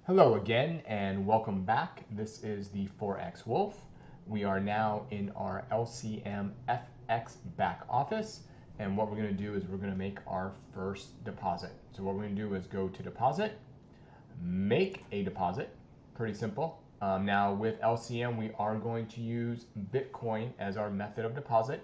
Hello again and welcome back. This is the Forex Wolf. We are now in our LCMFX back office, and what we're going to do is we're going to make our first deposit. So what we're going to do is go to deposit, make a deposit, pretty simple. Now with LCM we are going to use Bitcoin as our method of deposit.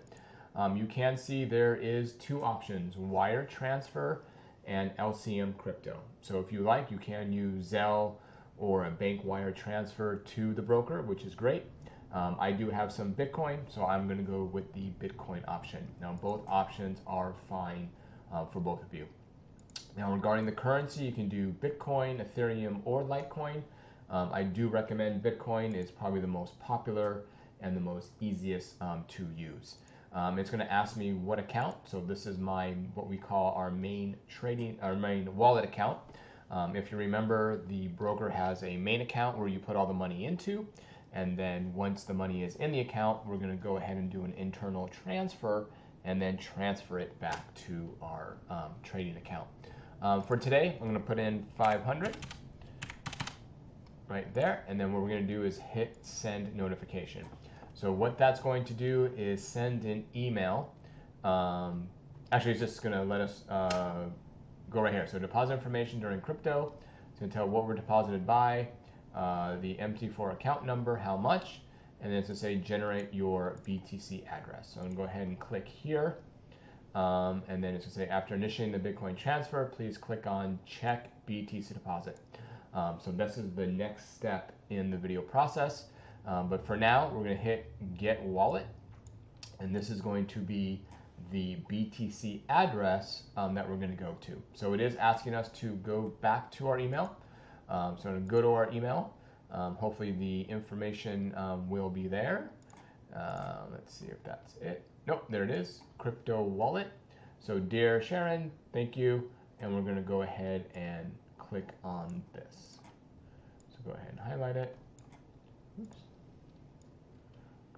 You can see there is two options, wire transfer and LCM crypto. So if you like, you can use Zelle or a bank wire transfer to the broker, which is great. I do have some Bitcoin, so I'm going to go with the Bitcoin option. Now both options are fine for both of you. Now regarding the currency, you can do Bitcoin, Ethereum, or Litecoin. I do recommend Bitcoin. It's probably the most popular and the most easiest to use. It's going to ask me what account. So this is what we call our main wallet account. If you remember, the broker has a main account where you put all the money into, and then once the money is in the account, we're going to go ahead and do an internal transfer and then transfer it back to our trading account. For today, I'm going to put in 500 right there, and then what we're going to do is hit send notification. So what that's going to do is send an email. Actually, it's just going to let us go right here. So deposit information during crypto. It's going to tell what we're deposited by, the MT4 account number, how much, and then it's going to say generate your BTC address. So I'm going to go ahead and click here. And then it's going to say after initiating the Bitcoin transfer, please click on check BTC deposit. So this is the next step in the video process. But for now, we're going to hit get wallet, and this is going to be the BTC address that we're going to go to. So it is asking us to go back to our email. So I'm going to go to our email. Hopefully the information will be there. Let's see if that's it. Nope, there it is, crypto wallet. So dear Sharon, thank you. And we're going to go ahead and click on this. So go ahead and highlight it. Oops.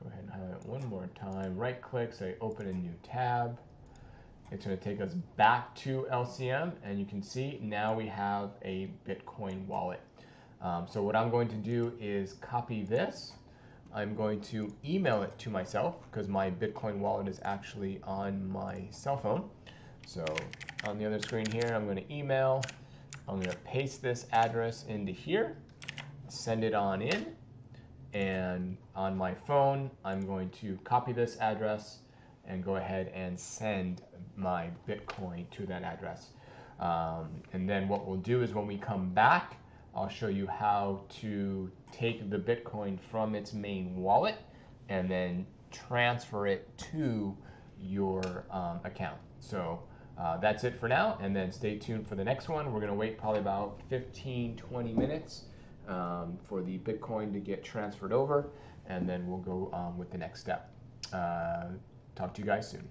Go ahead and highlight it one more time. Right click, say open a new tab. It's going to take us back to LCM, and you can see now we have a Bitcoin wallet. So what I'm going to do is copy this. I'm going to email it to myself because my Bitcoin wallet is actually on my cell phone. So on the other screen here, I'm going to email. I'm going to paste this address into here, send it on in. And on my phone, I'm going to copy this address and go ahead and send my Bitcoin to that address. And then what we'll do is when we come back, I'll show you how to take the Bitcoin from its main wallet and then transfer it to your account. So that's it for now, and then stay tuned for the next one. We're going to wait probably about 15-20 minutes for the Bitcoin to get transferred over, and then we'll go with the next step. Talk to you guys soon.